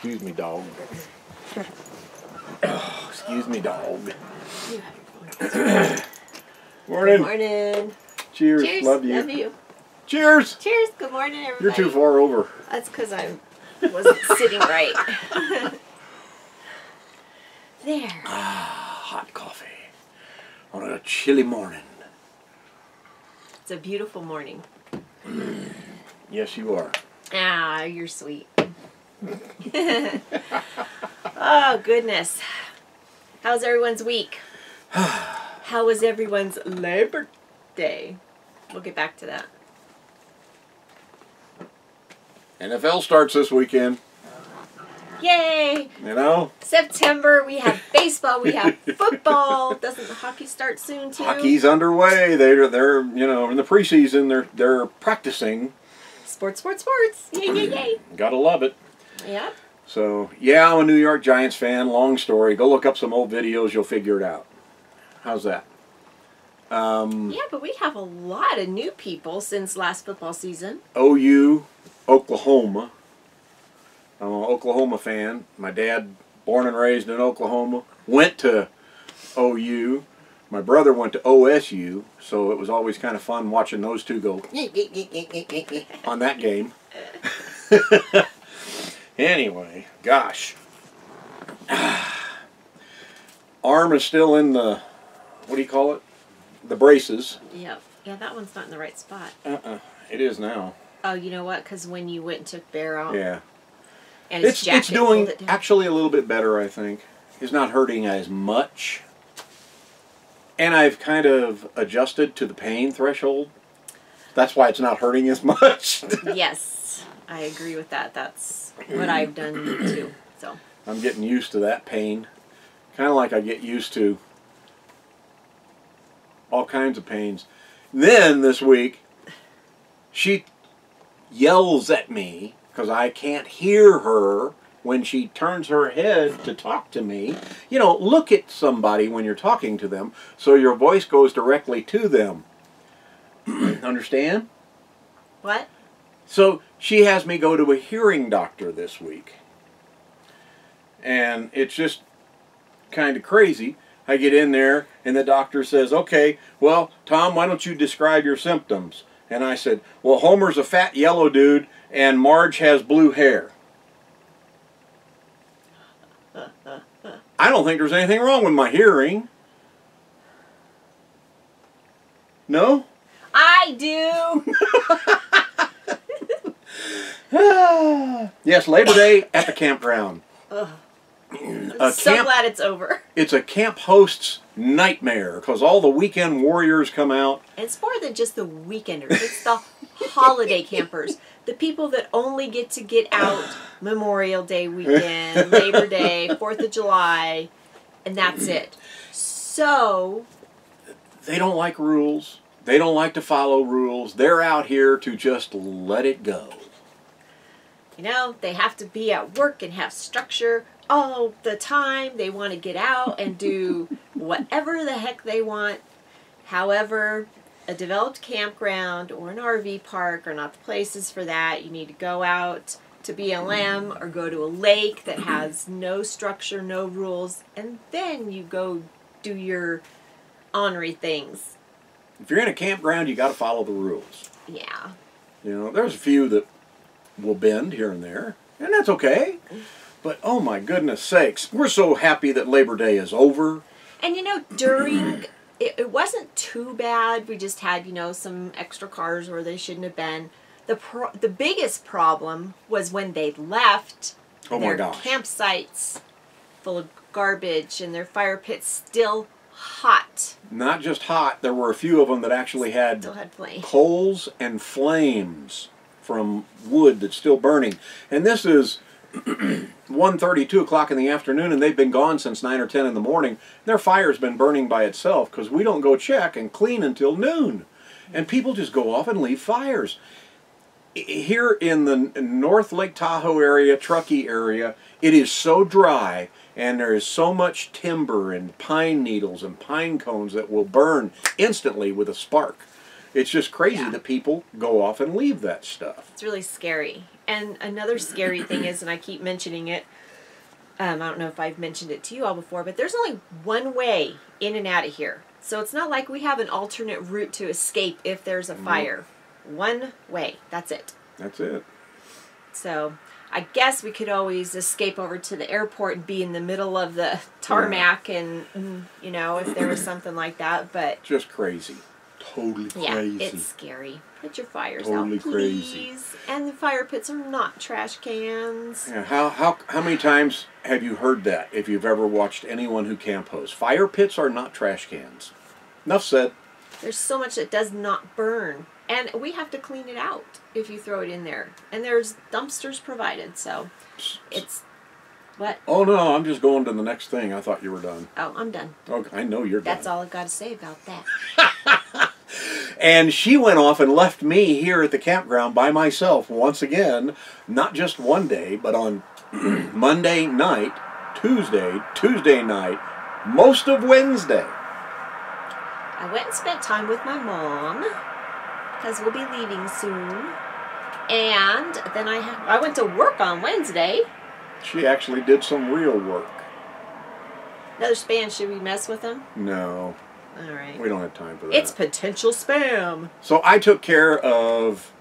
Excuse me, dog. Oh, excuse me, dog. Morning. Good morning. Cheers. Cheers. Love you. Love you. Cheers. Cheers. Good morning, everybody. You're too far over. That's because I wasn't sitting right. There. Hot coffee on a chilly morning. It's a beautiful morning. Yes, you are. Ah, you're sweet. Oh, goodness. How's everyone's week? How was everyone's Labor Day? We'll get back to that. NFL starts this weekend. Yay! You know? September, we have baseball, we have football. Doesn't the hockey start soon, too? Hockey's underway. They're you know, in the preseason, they're practicing. Sports, sports, sports. Yay, yay, yay. Gotta love it. Yeah. So, yeah, I'm a New York Giants fan. Long story. Go look up some old videos. You'll figure it out. How's that? Yeah, but we have a lot of new people since last football season. OU, Oklahoma. I'm an Oklahoma fan. My dad, born and raised in Oklahoma, went to OU. My brother went to OSU, so it was always kind of fun watching those two go on that game. Anyway, gosh. Arm is still in the, what do you call it? The braces. Yep. Yeah, that one's not in the right spot. It is now. Oh, you know what? Because when you went and took Bear out. Yeah. And his jacket it's doing pulled it down. actually a little bit better, I think. It's not hurting as much. And I've kind of adjusted to the pain threshold. That's why it's not hurting as much. Yes, I agree with that. That's what I've done too. So I'm getting used to that pain. Kind of like I get used to all kinds of pains. Then this week, she yells at me because I can't hear her when she turns her head to talk to me. You know, look at somebody when you're talking to them so your voice goes directly to them. Understand? what? So she has me go to a hearing doctor this week. And it's just kind of crazy. I get in there and the doctor says, okay, well, Tom, why don't you describe your symptoms? And I said, well, Homer's a fat yellow dude and Marge has blue hair. I don't think there's anything wrong with my hearing. No? I do. Yes, Labor Day at the campground. I'm so glad it's over. It's a camp host's nightmare because all the weekend warriors come out. And it's more than just the weekenders. It's the holiday campers. The people that only get to get out Memorial Day weekend, Labor Day, 4th of July, and that's it. So They don't like rules. They don't like to follow rules. They're out here to just let it go. you know, they have to be at work and have structure all the time. They want to get out and do whatever the heck they want. However, a developed campground or an RV park are not the places for that. You need to go out to BLM or go to a lake that has no structure, no rules, and then you go do your ornery things. If you're in a campground, you got to follow the rules. Yeah. You know, there's a few that will bend here and there, and that's okay. But oh my goodness sakes, we're so happy that Labor Day is over. And you know, during, it wasn't too bad. We just had, you know, some extra cars where they shouldn't have been. The biggest problem was when they left their campsites full of garbage and their fire pits still hot. Not just hot, there were a few of them that actually had coals and flames from wood that's still burning. And this is 1:30, 2 o'clock in the afternoon, and they've been gone since 9 or 10 in the morning. Their fire's been burning by itself because we don't go check and clean until noon. And people just go off and leave fires. Here in the North Lake Tahoe area, Truckee area, it is so dry and there is so much timber and pine needles and pine cones that will burn instantly with a spark. It's just crazy that people go off and leave that stuff. It's really scary. And another scary thing is, and I keep mentioning it, I don't know if I've mentioned it to you all before, but there's only one way in and out of here. So it's not like we have an alternate route to escape if there's a fire. One way. That's it. That's it. So I guess we could always escape over to the airport and be in the middle of the tarmac and, you know, if there was something like that. But just crazy. Totally crazy. Yeah, it's scary. Put your fires totally out, please. Crazy. And the fire pits are not trash cans. Yeah, how many times have you heard that if you've ever watched anyone who camphosts? Fire pits are not trash cans. Enough said. There's so much that does not burn. And we have to clean it out if you throw it in there. And there's dumpsters provided, so it's... What? Oh, no, I'm just going to the next thing. I thought you were done. Oh, I'm done. Okay, I know you're done. That's all I've got to say about that. And she went off and left me here at the campground by myself once again, not just one day, but on Monday night, Tuesday night, most of Wednesday. I went and spent time with my mom, because we'll be leaving soon. And then I went to work on Wednesday. She actually did some real work. Another spam, should we mess with them? No. All right. We don't have time for that. It's potential spam. So I took care of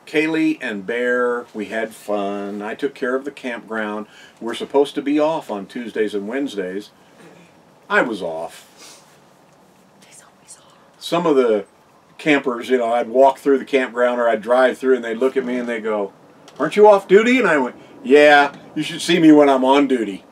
Kaylee and Bear. We had fun. I took care of the campground. We're supposed to be off on Tuesdays and Wednesdays. I was off. He's always off. Some of the campers, you know, I'd walk through the campground or I'd drive through and they'd look at me and they go, "Aren't you off duty?" And I went, "Yeah, you should see me when I'm on duty."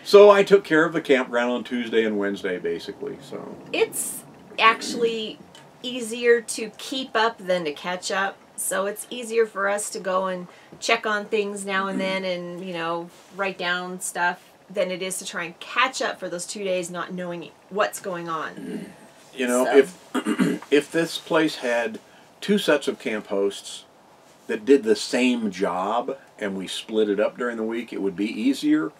So I took care of the campground on Tuesday and Wednesday, basically. So it's actually easier to keep up than to catch up. So it's easier for us to go and check on things now and then and, you know, write down stuff than it is to try and catch up for those 2 days not knowing what's going on. You know, so. if this place had 2 sets of camp hosts that did the same job and we split it up during the week, it would be easier.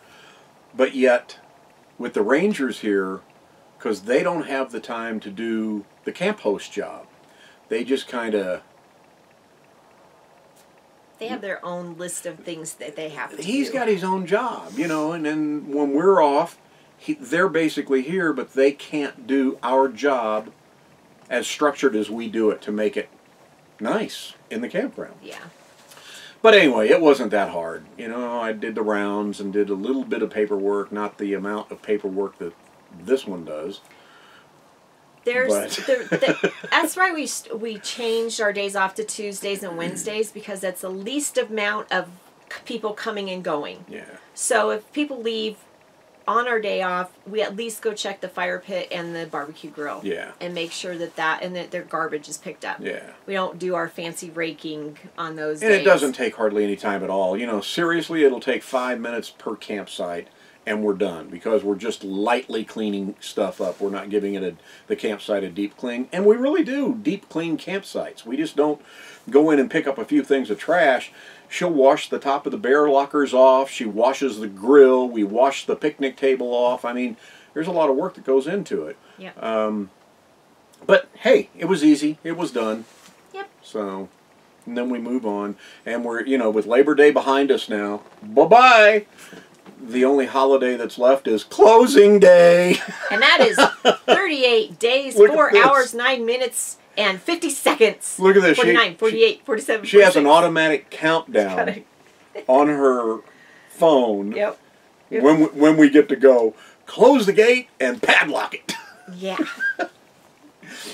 But yet, with the Rangers here, because they don't have the time to do the camp host job, they just kind of... They have their own list of things that they have to do. He's got his own job, you know, and then when we're off, they're basically here, but they can't do our job as structured as we do it to make it nice in the campground. Yeah. But anyway, it wasn't that hard. You know, I did the rounds and did a little bit of paperwork, not the amount of paperwork that this one does. That's why we changed our days off to Tuesdays and Wednesdays, because that's the least amount of people coming and going. Yeah. So if people leave on our day off, we at least go check the fire pit and the barbecue grill. Yeah. And make sure that their garbage is picked up. Yeah. We don't do our fancy raking on those days. And it doesn't take hardly any time at all. You know, seriously, it'll take 5 minutes per campsite and we're done, because we're just lightly cleaning stuff up. We're not giving it the campsite a deep clean. And we really do deep clean campsites. We just don't go in and pick up a few things of trash. She'll wash the top of the bear lockers off. She washes the grill. We wash the picnic table off. I mean, there's a lot of work that goes into it. Yeah. But hey, it was easy. It was done. Yep. So, and then we move on. And we're, you know, with Labor Day behind us now, bye-bye. The only holiday that's left is closing day. And that is 38 days, 4 hours, 9 minutes, and 50 seconds. Look at this. 49, 48, 47, She 46. has an automatic countdown on her phone. Yep. When we get to go, close the gate and padlock it. Yeah.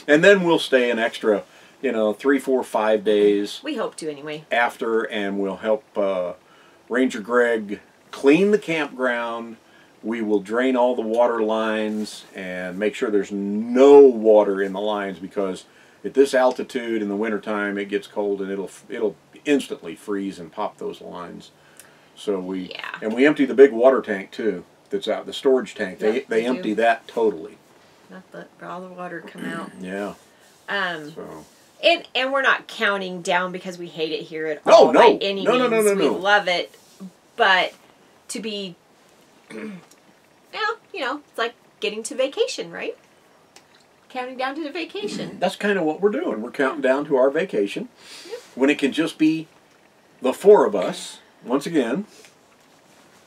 And then we'll stay an extra, you know, 3, 4, 5 days. We hope to anyway. After, and we'll help Ranger Greg clean the campground. We will drain all the water lines and make sure there's no water in the lines, because at this altitude in the wintertime it gets cold and it'll instantly freeze and pop those lines. So we we empty the big water tank too that's out, the storage tank. They empty that totally. Not let all the water come out. Yeah. So. And we're not counting down because we hate it here at all. By any means. No. We love it, but to be, well, you know, it's like getting to vacation, right? Counting down to the vacation. That's kind of what we're doing. We're counting down to our vacation. Yep. When it can just be the 4 of us, once again.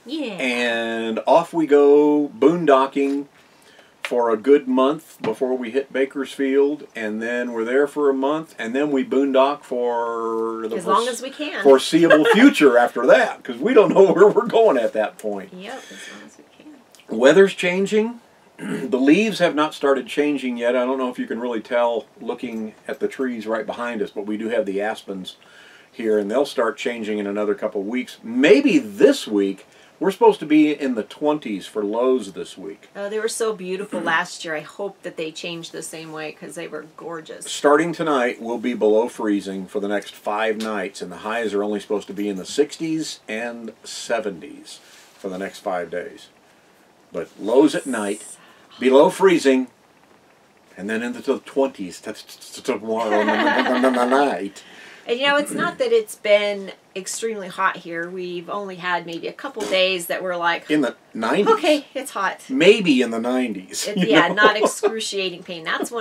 Yeah. And off we go boondocking for a good month before we hit Bakersfield, and then we're there for a month, and then we boondock for the as long as we can. Foreseeable future after that, because we don't know where we're going at that point. Yep, as long as we can. Weather's changing. The leaves have not started changing yet. I don't know if you can really tell looking at the trees right behind us, but we do have the aspens here, and they'll start changing in another couple of weeks. Maybe this week. We're supposed to be in the 20s for lows this week. Oh, they were so beautiful last year. I hope that they changed the same way because they were gorgeous. Starting tonight, we'll be below freezing for the next 5 nights, and the highs are only supposed to be in the 60s and 70s for the next 5 days. But lows at night, below freezing, and then into the 20s tomorrow night. And you know, it's not that it's been extremely hot here. We've only had maybe a couple days that were like... In the 90s. Okay, it's hot. Maybe in the 90s. Yeah, not excruciating pain. That's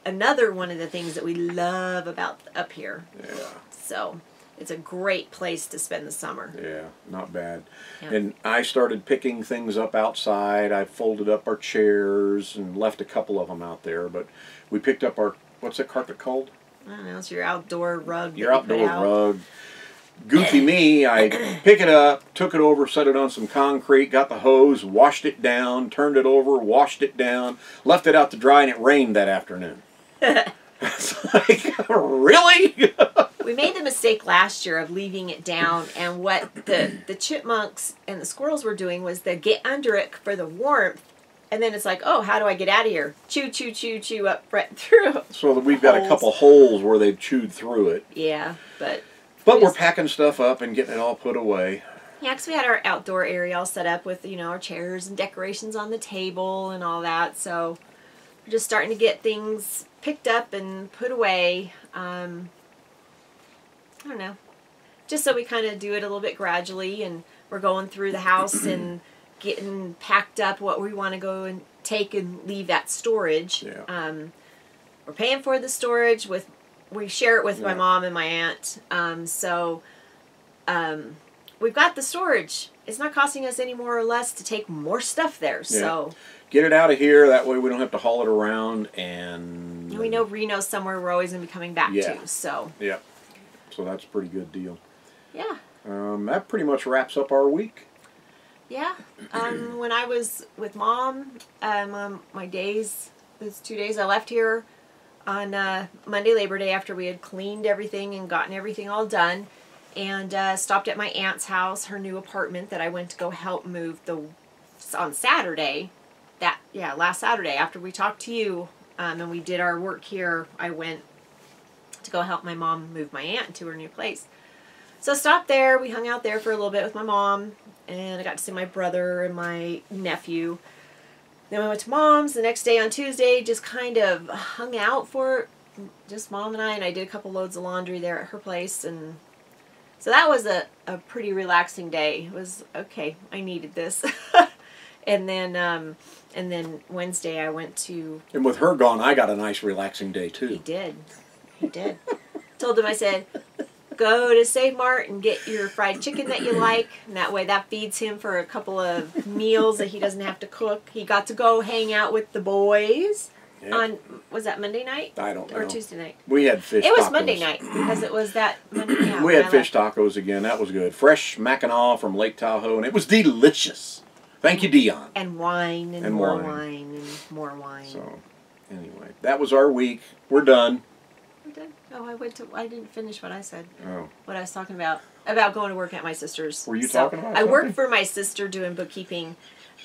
another one of the things that we love about up here. Yeah. So, it's a great place to spend the summer. Yeah, not bad. Yeah. And I started picking things up outside. I folded up our chairs and left a couple of them out there. But we picked up our... What's that carpet called? I don't know, it's your outdoor rug. Your outdoor rug. Goofy me, I pick it up, took it over, set it on some concrete, got the hose, washed it down, turned it over, washed it down, left it out to dry, and it rained that afternoon. It's like, really? We made the mistake last year of leaving it down, and what the chipmunks and the squirrels were doing was they get under it for the warmth. And then it's like, oh, how do I get out of here? Chew, chew, chew, chew up right through. So that we've got a couple holes where they've chewed through it. Yeah, but we're packing stuff up and getting it all put away. Yeah, because we had our outdoor area all set up with, you know, our chairs and decorations on the table and all that. So we're just starting to get things picked up and put away. I don't know. Just so we kind of do it a little bit gradually, and we're going through the house and getting packed up what we want to go and take and leave that storage. Yeah. We're paying for the storage we share it with my mom and my aunt. We've got the storage. It's not costing us any more or less to take more stuff there. Yeah. So get it out of here. That way we don't have to haul it around. And we know Reno's somewhere we're always going to be coming back to. So yeah. So that's a pretty good deal. Yeah. That pretty much wraps up our week. Yeah. When I was with Mom, my days, those 2 days I left here on Monday, Labor Day, after we had cleaned everything and gotten everything all done, and stopped at my aunt's house, her new apartment that I went to go help move on Saturday. Last Saturday, after we talked to you and we did our work here, I went to go help my mom move my aunt to her new place. So stopped there. We hung out there for a little bit with my mom, and I got to see my brother and my nephew. Then we went to Mom's the next day on Tuesday, just kind of hung out for just Mom and I did a couple loads of laundry there at her place, and so that was a pretty relaxing day. It was okay. I needed this. And then Wednesday I went to... And with her gone, I got a nice relaxing day too. He did. Told him, I said, go to Save Mart and get your fried chicken that you like, and that way that feeds him for a couple of meals that he doesn't have to cook. He got to go hang out with the boys on, was that Monday night? I don't know. Or Tuesday night? We had fish tacos. It was Monday night, because it was that Monday night. We had fish tacos again. That was good. Fresh Mackinac from Lake Tahoe, and it was delicious. Thank you, Dion. And wine, and more wine, and more wine. So, anyway, that was our week. We're done. Oh, I didn't finish what I said. Oh. What I was talking about going to work at my sister's. Were you talking about I something? worked for my sister doing bookkeeping,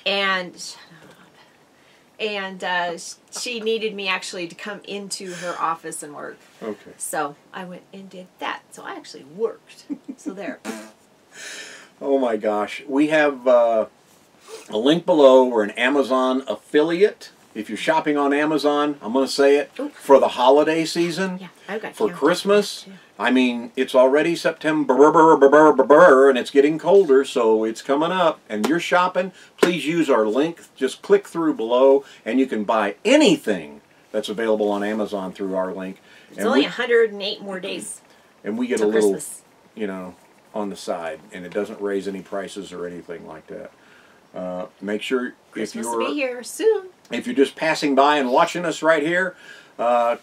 and she needed me actually to come into her office and work. Okay. So I went and did that. So I actually worked. So there. Oh my gosh. We have a link below. We're an Amazon affiliate. If you're shopping on Amazon, I'm going to say it, for the holiday season, for Christmas, I mean, it's already September, and it's getting colder, so it's coming up, and you're shopping, please use our link. Just click through below, and you can buy anything that's available on Amazon through our link. It's only 108 more days. And we get a little, you know, on the side, and it doesn't raise any prices or anything like that. Make sure Christmas will be here soon. If you're just passing by and watching us right here,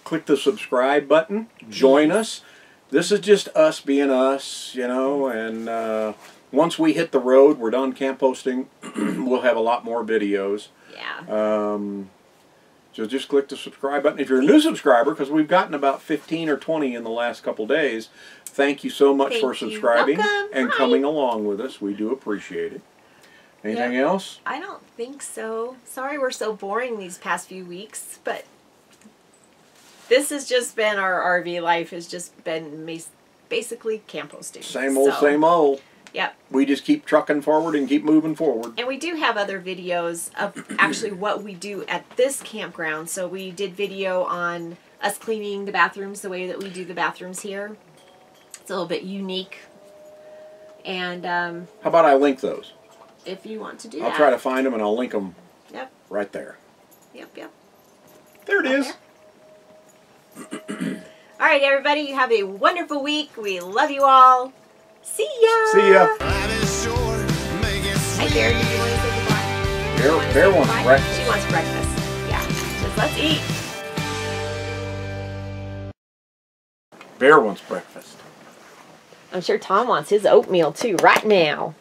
click the subscribe button. Join us. This is just us being us, you know, and once we hit the road, we're done camp posting, we'll have a lot more videos. Yeah. So just click the subscribe button. If you're a new subscriber, because we've gotten about 15 or 20 in the last couple days, thank you so much for subscribing and coming along with us. We do appreciate it. Anything else? I don't think so. Sorry we're so boring these past few weeks, but this has just been our RV life. Has just been basically camp hosting. Same old, same old. Yep. We just keep trucking forward and keep moving forward. And we do have other videos of actually what we do at this campground. So we did video on us cleaning the bathrooms the way that we do the bathrooms here. It's a little bit unique. And how about I link those? If you want to do that. I'll try to find them and I'll link them right there. Yep. There it is. All right, everybody. You have a wonderful week. We love you all. See ya. See ya. Hi, Karen. Do you want to say goodbye? Bear wants breakfast. She wants breakfast. Yeah. Just let's eat. Bear wants breakfast. I'm sure Tom wants his oatmeal too right now.